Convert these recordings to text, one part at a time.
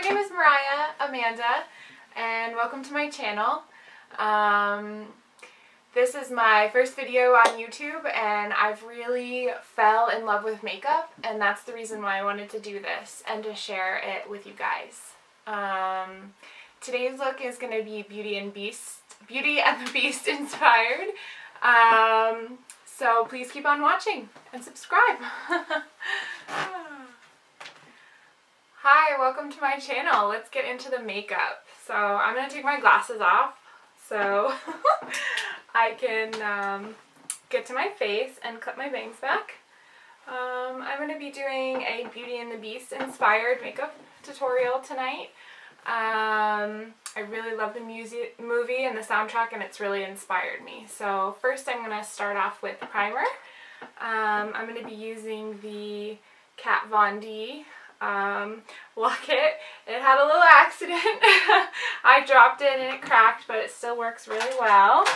name is Amanda, and welcome to my channel. This is my first video on YouTube, and I've really fell in love with makeup, and that's the reason why I wanted to do this and to share it with you guys. Today's look is going to be Beauty and the Beast inspired. So please keep on watching and subscribe. Hi, welcome to my channel. Let's get into the makeup. So I'm going to take my glasses off so I can get to my face and clip my bangs back. I'm going to be doing a Beauty and the Beast inspired makeup tutorial tonight. I really love the movie and the soundtrack, and it's really inspired me. So first I'm going to start off with primer. I'm going to be using the Kat Von D locket. It had a little accident. I dropped it and it cracked, but it still works really well.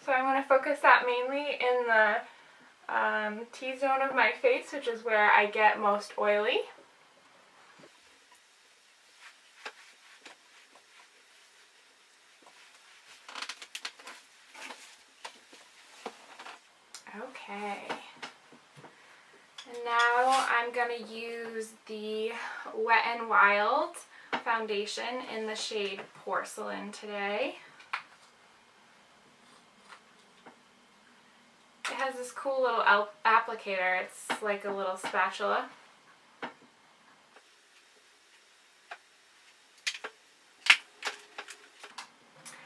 So I'm going to focus that mainly in the T-zone of my face, which is where I get most oily. Okay. And now I'm going to use the Wet n Wild foundation in the shade Porcelain today. It has this cool little applicator. It's like a little spatula.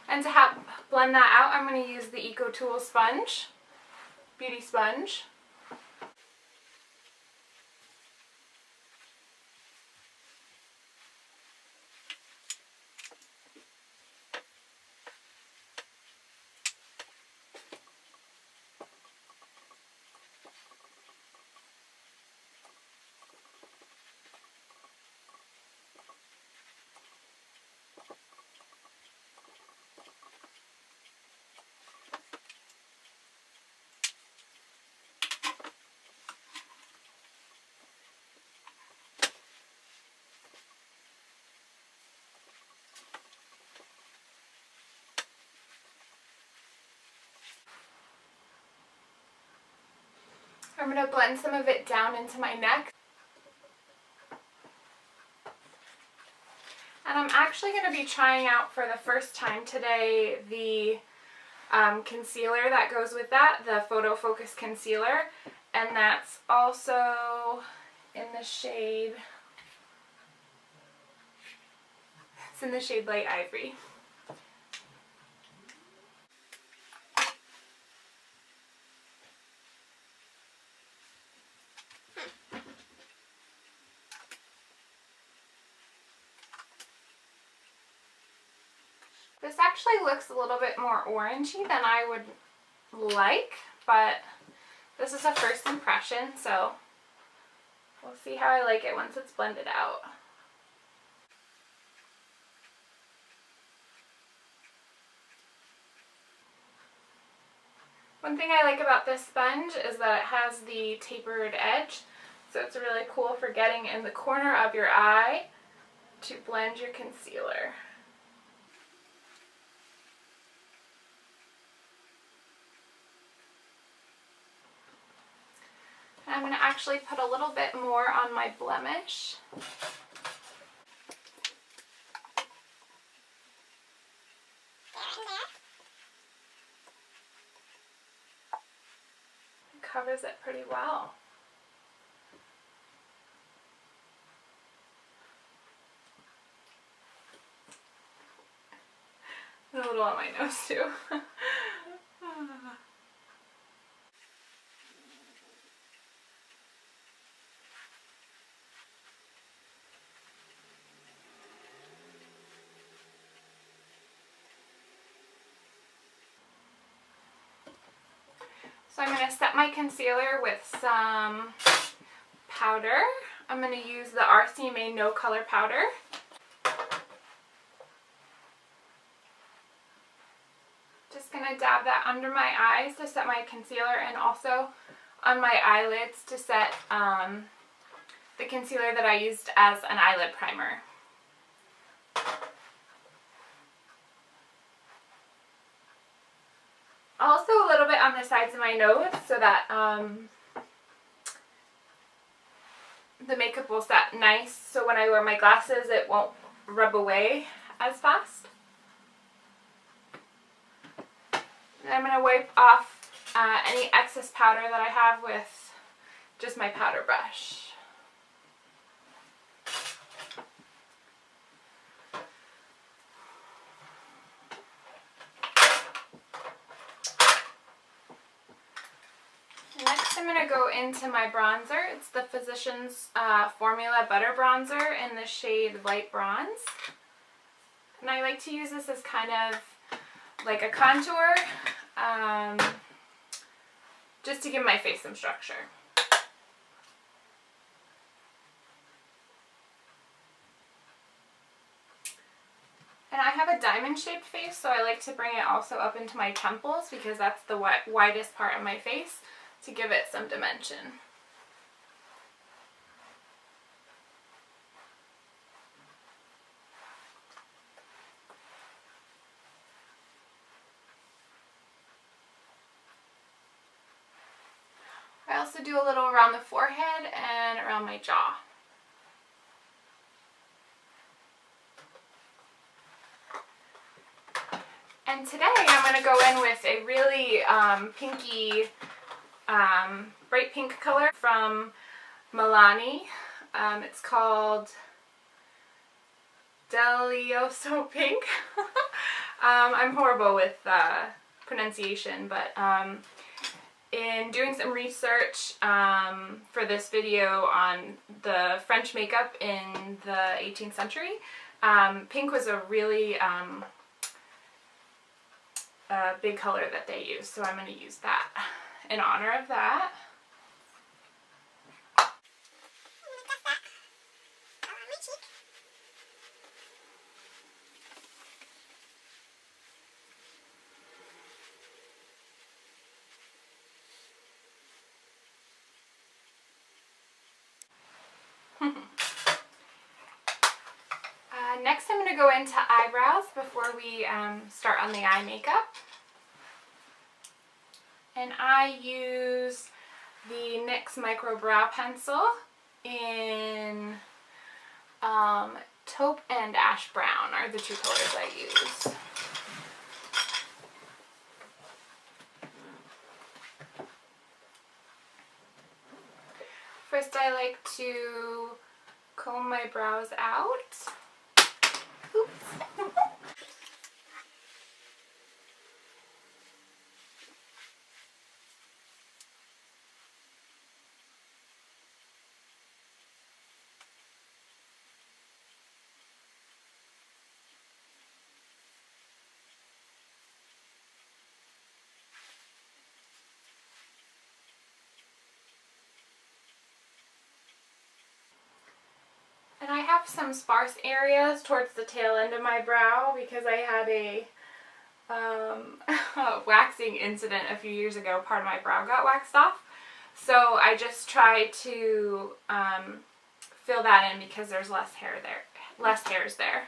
And to help blend that out, I'm going to use the EcoTool sponge, beauty sponge. I'm going to blend some of it down into my neck. And I'm actually going to be trying out for the first time today the concealer that goes with that, the Photo Focus concealer. And that's also in the shade, it's in the shade Light Ivory. This actually looks a little bit more orangey than I would like, but this is a first impression, so we'll see how I like it once it's blended out. One thing I like about this sponge is that it has the tapered edge, so it's really cool for getting in the corner of your eye to blend your concealer. I'm going to actually put a little bit more on my blemish. It covers it pretty well. And a little on my nose too. So I'm going to set my concealer with some powder. I'm going to use the RCMA No Color Powder. Just going to dab that under my eyes to set my concealer, and also on my eyelids to set the concealer that I used as an eyelid primer. Also a little bit on the sides of my nose so that the makeup will set nice, so when I wear my glasses it won't rub away as fast. And I'm going to wipe off any excess powder that I have with just my powder brush. Next I'm going to go into my bronzer. It's the Physicians Formula Butter Bronzer in the shade Light Bronze. And I like to use this as kind of like a contour, just to give my face some structure. And I have a diamond shaped face, so I like to bring it also up into my temples because that's the widest part of my face, to give it some dimension. I also do a little around the forehead and around my jaw. And today I'm going to go in with a really pinky, bright pink color from Milani. It's called Delizioso Pink. I'm horrible with pronunciation, but in doing some research for this video on the French makeup in the 18th century, pink was a really big color that they used, so I'm going to use that in honor of that. Next I'm going to go into eyebrows before we start on the eye makeup. And I use the NYX Micro Brow Pencil in Taupe and Ash Brown are the two colors I use. First I like to comb my brows out. Oops. And I have some sparse areas towards the tail end of my brow because I had a waxing incident a few years ago. Part of my brow got waxed off. So I just try to fill that in because there's less hairs there.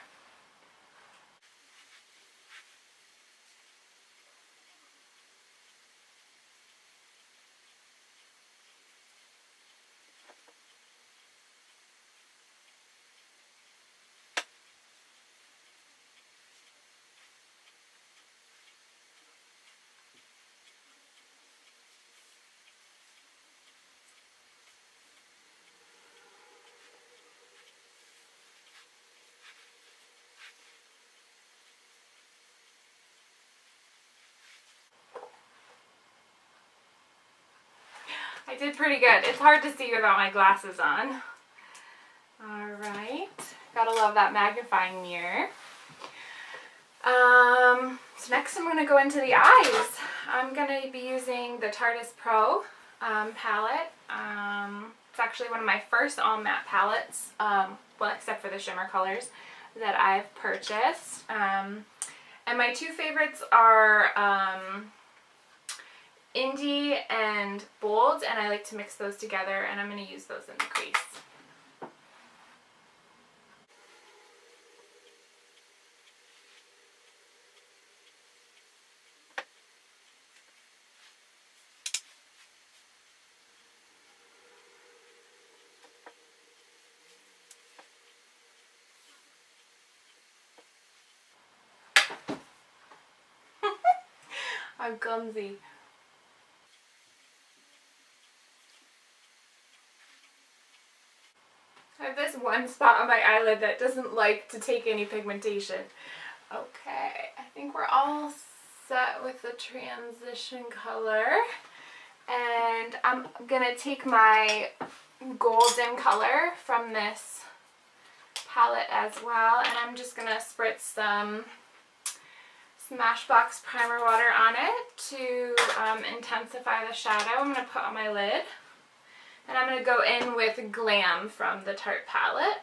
I did pretty good. It's hard to see without my glasses on. Alright, gotta love that magnifying mirror. So next I'm going to go into the eyes. I'm going to be using the Tartiest Pro palette. It's actually one of my first all matte palettes, well except for the shimmer colors that I've purchased. And my two favorites are Indie and Bold, and I like to mix those together, and I'm going to use those in the crease. I'm clumsy. I have this one spot on my eyelid that doesn't like to take any pigmentation. Okay, I think we're all set with the transition color. And I'm gonna take my golden color from this palette as well, and I'm just gonna spritz some Smashbox primer water on it to intensify the shadow. I'm gonna put on my lid. And I'm going to go in with Glam from the Tarte palette.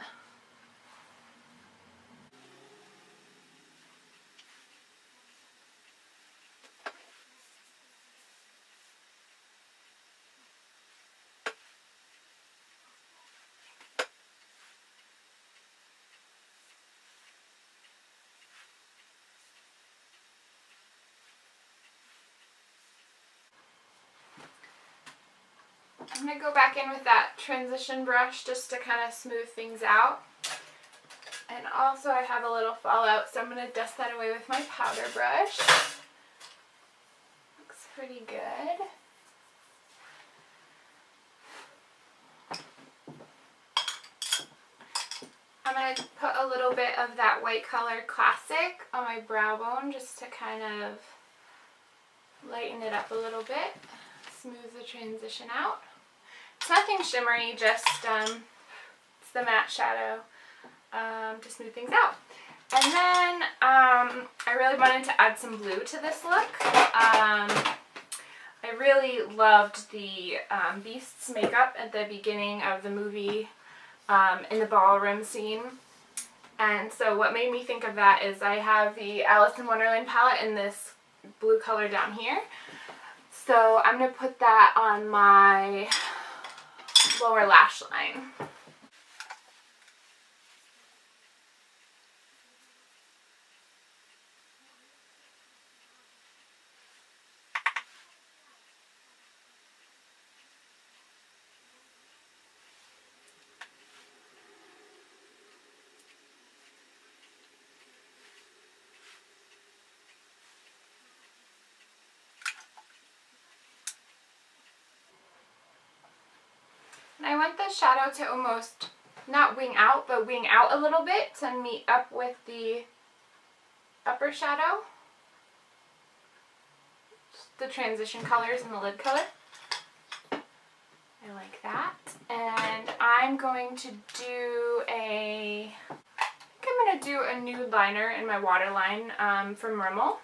I'm going to go back in with that transition brush just to kind of smooth things out. And also I have a little fallout, so I'm going to dust that away with my powder brush. Looks pretty good. I'm going to put a little bit of that white color Classic on my brow bone just to kind of lighten it up a little bit, smooth the transition out. It's nothing shimmery, just it's the matte shadow to smooth things out. And then I really wanted to add some blue to this look. I really loved the Beast's makeup at the beginning of the movie in the ballroom scene. And so what made me think of that is I have the Alice in Wonderland palette in this blue color down here. So I'm going to put that on my lower lash line. And I want the shadow to almost not wing out, but wing out a little bit to meet up with the upper shadow. The transition colors and the lid color. I like that. And I'm going to do a nude liner in my waterline from Rimmel.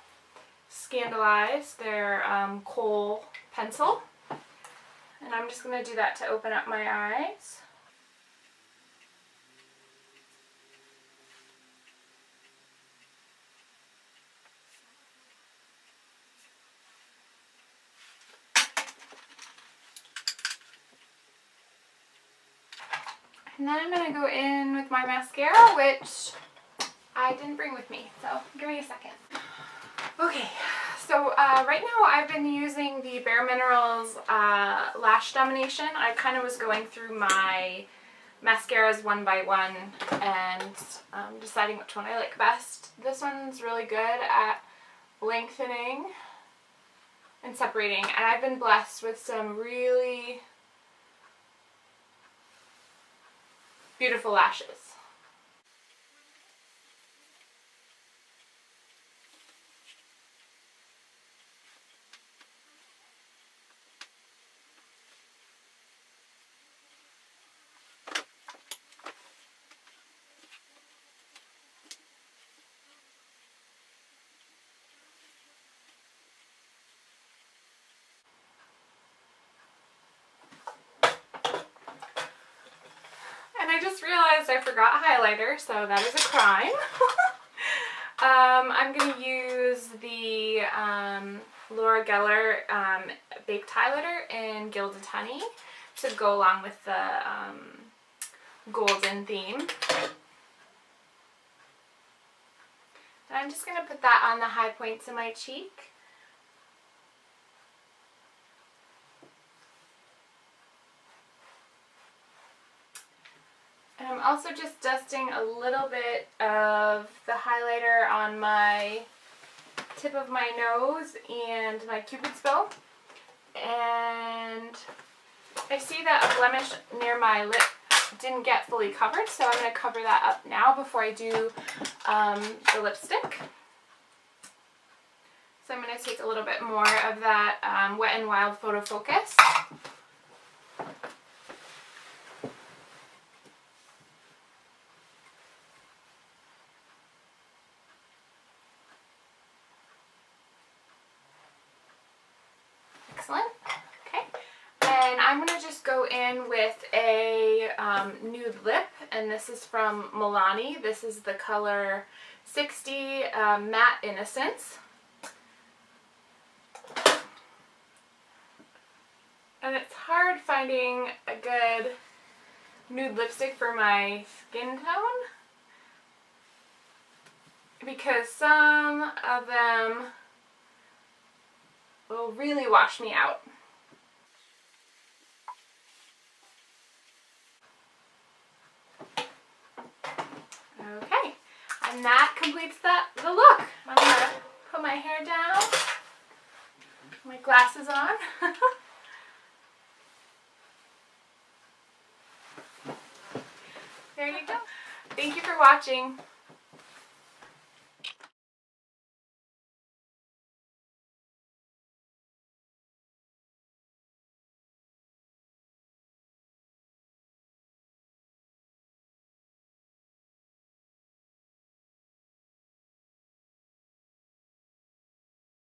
Scandaleyes, their Kohl pencil. And I'm just going to do that to open up my eyes. And then I'm going to go in with my mascara, which I didn't bring with me, so give me a second. Okay, so right now I've been using the Bare Minerals Lash Domination. I kind of was going through my mascaras one by one and deciding which one I like best. This one's really good at lengthening and separating, and I've been blessed with some really beautiful lashes. And I just realized I forgot highlighter, so that is a crime. I'm going to use the Laura Geller Baked Highlighter in Gilded Honey to go along with the golden theme. And I'm just going to put that on the high points of my cheek. And I'm also just dusting a little bit of the highlighter on my tip of my nose and my Cupid's bow. And I see that a blemish near my lip didn't get fully covered, so I'm going to cover that up now before I do the lipstick. So I'm going to take a little bit more of that Wet n Wild Photo Focus. Excellent. Okay. And I'm going to just go in with a nude lip, and this is from Milani. This is the color 60 Matte Innocence. And it's hard finding a good nude lipstick for my skin tone because some of them will really wash me out. Okay, and that completes the look. I'm gonna put my hair down, my glasses on. There you go. Thank you for watching.